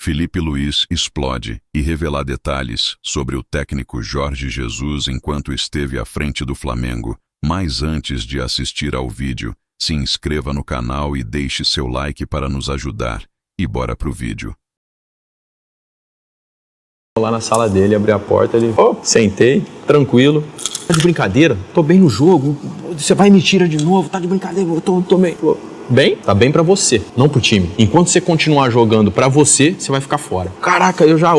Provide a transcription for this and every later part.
Filipe Luís explode e revela detalhes sobre o técnico Jorge Jesus enquanto esteve à frente do Flamengo. Mas antes de assistir ao vídeo, se inscreva no canal e deixe seu like para nos ajudar. E bora pro vídeo. Lá na sala dele, abri a porta, ele... Sentei, tranquilo. Tá de brincadeira? Tô bem no jogo. Você vai e me tira de novo, tá de brincadeira? Eu tô bem. Bem? Tá bem pra você, não pro time. Enquanto você continuar jogando pra você, você vai ficar fora. Caraca, eu já,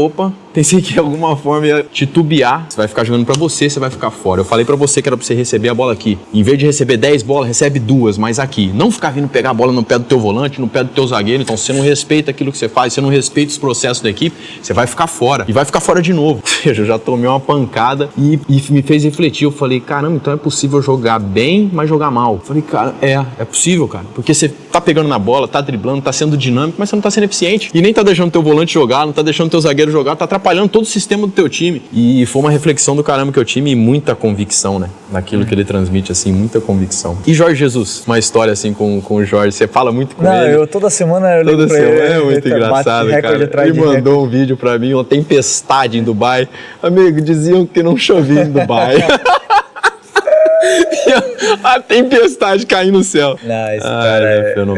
pensei que de alguma forma ia titubear. Você vai ficar jogando pra você, você vai ficar fora. Eu falei pra você que era pra você receber a bola aqui. Em vez de receber 10 bolas, recebe 2, mas aqui. Não ficar vindo pegar a bola no pé do teu volante, no pé do teu zagueiro. Então, se você não respeita aquilo que você faz, se você não respeita os processos da equipe, você vai ficar fora. E vai ficar fora de novo. Ou seja, eu já tomei uma pancada e me fez refletir. Eu falei, caramba, então é possível jogar bem, mas jogar mal. Eu falei, cara, é possível, cara. Porque você tá pegando na bola, tá driblando, tá sendo dinâmico, mas você não tá sendo eficiente. E nem tá deixando teu volante jogar, não tá deixando teu zagueiro jogar, tá atrapalhando todo o sistema do teu time. E foi uma reflexão do caramba que eu tive e muita convicção, né? Naquilo que ele transmite, assim, muita convicção. E Jorge Jesus? Uma história, assim, com o Jorge. Você fala muito com ele? Eu toda semana eu ligo pra ele. É muito engraçado, cara. Ele mandou um vídeo pra mim, uma tempestade em Dubai. Amigo, diziam que não chovia em Dubai. A tempestade caindo no céu. Não, esse cara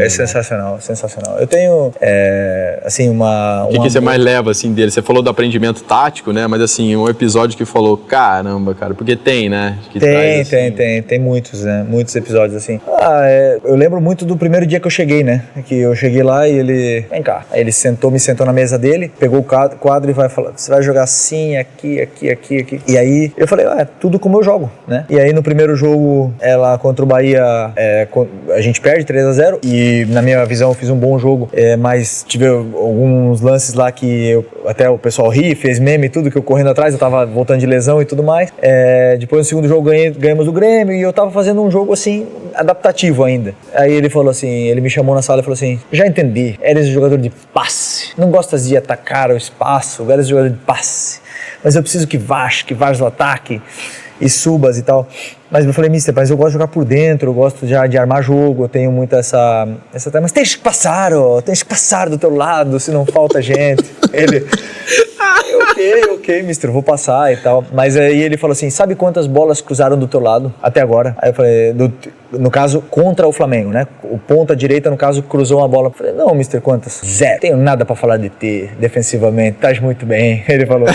é sensacional, sensacional. Eu tenho, assim, O que você mais leva, assim, dele? Você falou do aprendimento tático, né? Mas, assim, um episódio que falou, caramba, cara, porque tem, né? Tem muitos, né? Muitos episódios, assim. Eu lembro muito do primeiro dia que eu cheguei, né? Que eu cheguei lá e ele... Vem cá. Aí ele me sentou na mesa dele, pegou o quadro e vai falar, você vai jogar assim, aqui. E aí, eu falei, tudo como eu jogo, né? E aí, no primeiro jogo, lá contra o Bahia, a gente perde 3-0 e na minha visão eu fiz um bom jogo, mas tive alguns lances lá que até o pessoal ri, fez meme e tudo, que eu correndo atrás, eu tava voltando de lesão e tudo mais. Depois no segundo jogo ganhamos do Grêmio e eu tava fazendo um jogo assim, adaptativo ainda. Aí ele falou assim, ele me chamou na sala e falou assim, já entendi, eres um jogador de passe, não gostas de atacar o espaço, eres um jogador de passe, mas eu preciso que vás o ataque e subas e tal. Mas eu falei, mister, mas eu gosto de jogar por dentro, eu gosto já de armar jogo, eu tenho muito essa mas tens que passar do teu lado, se não falta gente. Ele, ok, mister, eu vou passar e tal. Mas aí ele falou assim, sabe quantas bolas cruzaram do teu lado até agora? Aí eu falei, no caso, contra o Flamengo, né? O ponta direita, no caso, cruzou uma bola. Eu falei, não, mister, quantas? 0. Tenho nada pra falar de ti, defensivamente, estás muito bem. Ele falou...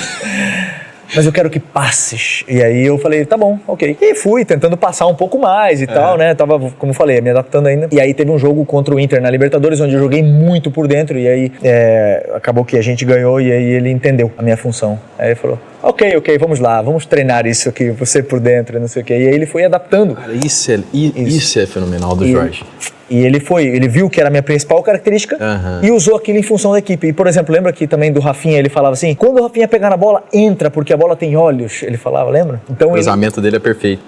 Mas eu quero que passes. E aí eu falei, tá bom, ok. E fui tentando passar um pouco mais e tal, né? Tava, como eu falei, me adaptando ainda. E aí teve um jogo contra o Inter na Libertadores, onde eu joguei muito por dentro. E aí acabou que a gente ganhou e aí ele entendeu a minha função. Aí ele falou, ok, vamos lá, vamos treinar isso aqui, você por dentro, não sei o quê. E aí ele foi adaptando. Cara, isso é fenomenal do Jorge. E ele viu que era a minha principal característica e usou aquilo em função da equipe. E, por exemplo, lembra que também do Rafinha, ele falava assim, quando o Rafinha pegar na bola, entra, porque a bola tem olhos, ele falava, lembra? Então, o cruzamento dele é perfeito.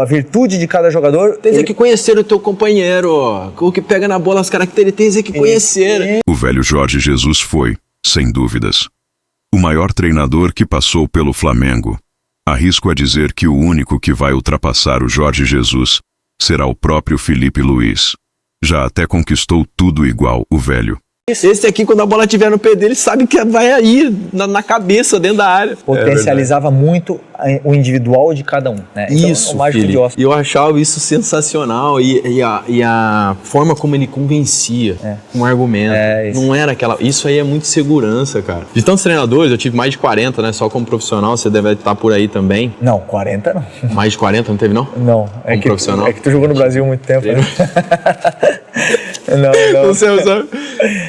A virtude de cada jogador... Tem que conhecer o teu companheiro, o que pega na bola, as características, tem que conhecer. O velho Jorge Jesus foi, sem dúvidas, o maior treinador que passou pelo Flamengo. Arrisco a dizer que o único que vai ultrapassar o Jorge Jesus será o próprio Filipe Luís. Já até conquistou tudo igual, o velho. Esse aqui, quando a bola estiver no pé dele, sabe que vai aí, na cabeça, dentro da área. Potencializava muito o individual de cada um, né? Então, isso, o mágico de Oscar. E eu achava isso sensacional. E a forma como ele convencia um argumento. Não era aquela... Isso aí é muito segurança, cara. De tantos treinadores, eu tive mais de 40, né? Só como profissional, você deve estar por aí também. Não, 40 não. Mais de 40, não teve, não? Não. Como profissional? É que tu jogou no Brasil há muito tempo, né? Não sei, sabe?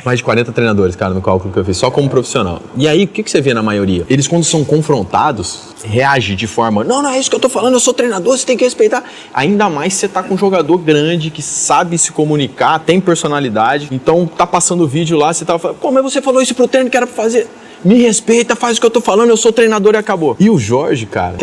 Mais de 40 treinadores, cara, no cálculo que eu fiz, só como profissional. E aí, o que você vê na maioria? Eles, quando são confrontados, reagem de forma, não é isso que eu tô falando, eu sou treinador, você tem que respeitar. Ainda mais se você tá com um jogador grande, que sabe se comunicar, tem personalidade, então tá passando o vídeo lá, você tava falando, pô, mas você falou isso pro treino que era pra fazer... Me respeita, faz o que eu tô falando, eu sou treinador e acabou. E o Jorge, cara,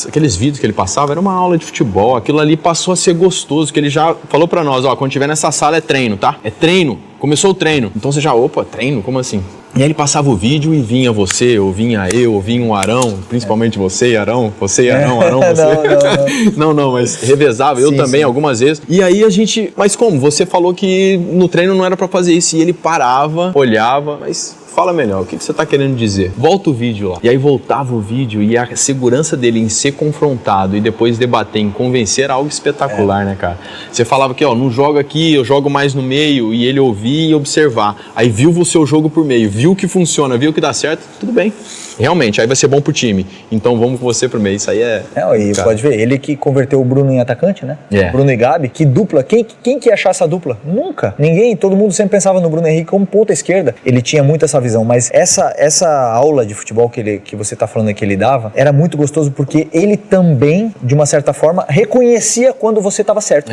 aqueles vídeos que ele passava, era uma aula de futebol, aquilo ali passou a ser gostoso, que ele já falou pra nós, quando tiver nessa sala é treino, tá? É treino, começou o treino. Então você já, treino? Como assim? E aí ele passava o vídeo e vinha você, ou vinha eu, ou vinha um Arão, principalmente você e Arão, você e Arão, Arão, você. Não, mas revezava, eu também algumas vezes. E aí a gente, mas como? Você falou que no treino não era pra fazer isso, e ele parava, olhava, mas Fala melhor, o que você tá querendo dizer? Volta o vídeo lá. E aí voltava o vídeo e a segurança dele em ser confrontado e depois debater, em convencer, era algo espetacular, né, cara? Você falava que, ó, não joga aqui, eu jogo mais no meio, e ele ouvir e observar. Aí viu o seu jogo por meio, viu que funciona, viu que dá certo, tudo bem. Realmente, aí vai ser bom pro time. Então vamos com você pro meio. Isso aí é... E cara, pode ver, ele que converteu o Bruno em atacante, né? Bruno e Gabi, que dupla. Quem que ia achar essa dupla? Nunca. Ninguém, todo mundo sempre pensava no Bruno Henrique como ponta esquerda. Ele tinha muito essa visão, mas essa aula de futebol que você tá falando que ele dava, era muito gostoso porque ele também, de uma certa forma, reconhecia quando você tava certo.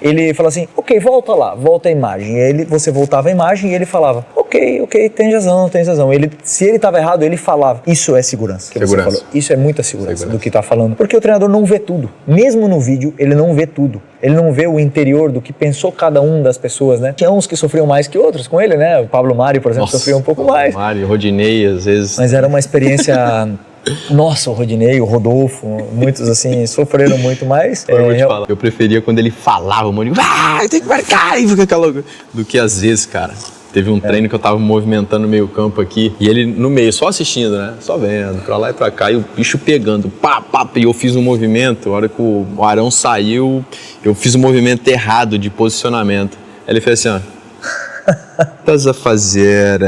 Ele falou assim, ok, volta lá, volta a imagem. E aí você voltava a imagem e ele falava, ok, tem razão. Se ele tava errado, ele falava. Isso é segurança. Você falou. Isso é muita segurança do que tá falando. Porque o treinador não vê tudo. Mesmo no vídeo, ele não vê tudo. Ele não vê o interior do que pensou cada um das pessoas, né? Tinha uns que sofriam mais que outros com ele, né? O Pablo Mário, por exemplo, sofria um pouco mais. Mário, Rodinei, às vezes. Mas era uma experiência... Nossa, o Rodinei, o Rodolfo, muitos assim, sofreram muito mais. Eu preferia quando ele falava, mano, tem que marcar, e fica aquela... do que às vezes, cara. Teve um treino que eu tava movimentando o meio campo aqui, e ele no meio, só assistindo, né? Só vendo, pra lá e pra cá, e o bicho pegando, e eu fiz um movimento, a hora que o Arão saiu, eu fiz um movimento errado de posicionamento. Aí ele fez assim, ó, estás a fazer...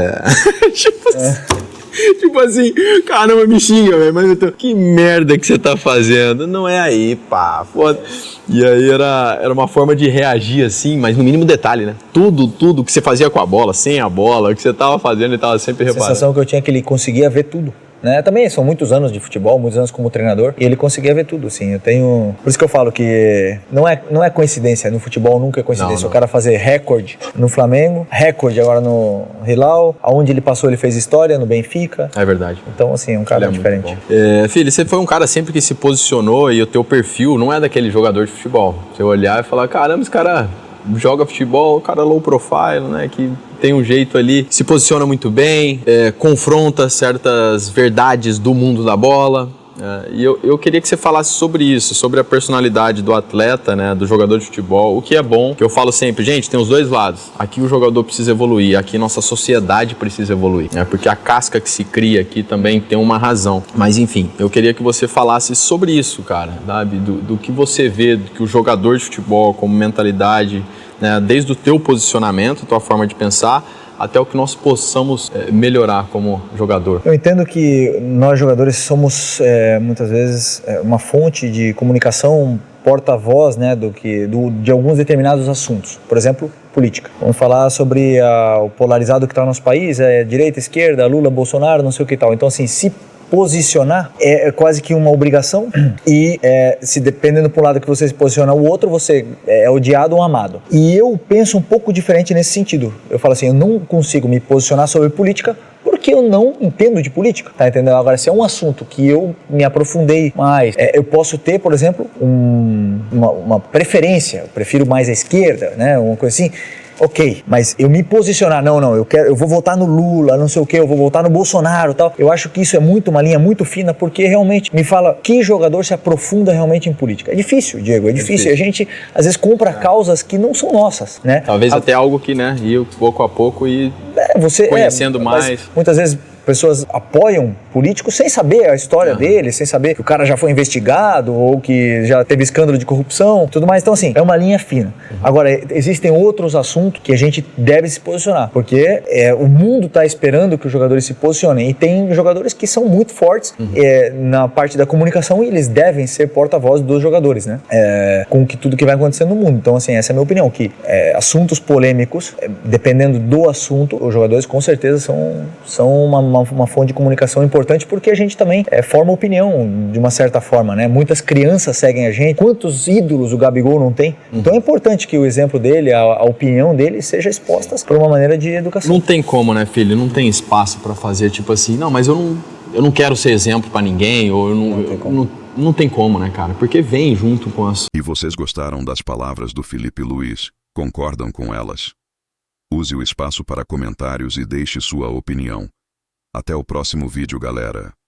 Tipo assim, caramba, me xinga, velho, mas eu tô... Que merda que você tá fazendo? Não é aí, pá, foda. E aí era uma forma de reagir assim, mas no mínimo detalhe, né? Tudo que você fazia com a bola, sem a bola, o que você tava fazendo, ele tava sempre reparando. A sensação que eu tinha é que ele conseguia ver tudo. Né? Também são muitos anos de futebol, muitos anos como treinador, e ele conseguia ver tudo, assim. Eu tenho... Por isso que eu falo que não é coincidência, no futebol nunca é coincidência. Não. O cara fazer recorde no Flamengo, recorde agora no Hilal, aonde ele passou ele fez história, no Benfica. É verdade. Então, assim, é um cara diferente. Filho, você foi um cara sempre que se posicionou e o teu perfil não é daquele jogador de futebol. Você olhar e falar, caramba, esse cara joga futebol, o cara low profile, né, que tem um jeito ali, se posiciona muito bem, confronta certas verdades do mundo da bola. E eu queria que você falasse sobre isso, sobre a personalidade do atleta, né, do jogador de futebol, o que é bom, que eu falo sempre, gente, tem os dois lados. Aqui o jogador precisa evoluir, aqui nossa sociedade precisa evoluir, né, porque a casca que se cria aqui também tem uma razão. Mas enfim, eu queria que você falasse sobre isso, cara, sabe, do que você vê, do que o jogador de futebol como mentalidade, né, desde o teu posicionamento, tua forma de pensar, até o que nós possamos melhorar como jogador. Eu entendo que nós jogadores somos muitas vezes uma fonte de comunicação, porta-voz, né, de alguns determinados assuntos. Por exemplo, política. Vamos falar sobre o polarizado que está no nosso país, direita, esquerda, Lula, Bolsonaro, não sei o que tal. Então, assim, se posicionar é quase que uma obrigação e se dependendo por um lado que você se posiciona, o outro você é odiado ou amado. E eu penso um pouco diferente nesse sentido. Eu falo assim, eu não consigo me posicionar sobre política porque eu não entendo de política, tá entendendo? Agora, se é um assunto que eu me aprofundei mais, eu posso ter, por exemplo, uma preferência, eu prefiro mais a esquerda, né, uma coisa assim. Ok, mas eu me posicionar, não, eu vou votar no Lula, não sei o que, eu vou votar no Bolsonaro e tal. Eu acho que isso é uma linha muito fina, porque realmente me fala que jogador se aprofunda realmente em política. É difícil, Diego, é difícil. A gente, às vezes, compra causas que não são nossas, né? Talvez até algo que, né, ir pouco a pouco e conhecendo mais. Muitas vezes pessoas apoiam políticos sem saber a história dele, sem saber que o cara já foi investigado ou que já teve escândalo de corrupção, tudo mais. Então, assim, é uma linha fina. Agora, existem outros assuntos que a gente deve se posicionar, porque o mundo está esperando que os jogadores se posicionem, e tem jogadores que são muito fortes na parte da comunicação, e eles devem ser porta-voz dos jogadores, né? Com tudo que vai acontecendo no mundo. Então, assim, essa é a minha opinião, que assuntos polêmicos, dependendo do assunto, os jogadores com certeza são uma fonte de comunicação importante, porque a gente também forma opinião de uma certa forma, né? Muitas crianças seguem a gente. Quantos ídolos o Gabigol não tem? Então é importante que o exemplo dele, a opinião dele seja exposta por uma maneira de educação. Não tem como, né, filho? Não tem espaço para fazer tipo assim, não, mas eu não quero ser exemplo para ninguém, ou não tem como, né, cara? Porque vem junto com as... E vocês gostaram das palavras do Felipe Luiz? Concordam com elas? Use o espaço para comentários e deixe sua opinião. Até o próximo vídeo, galera.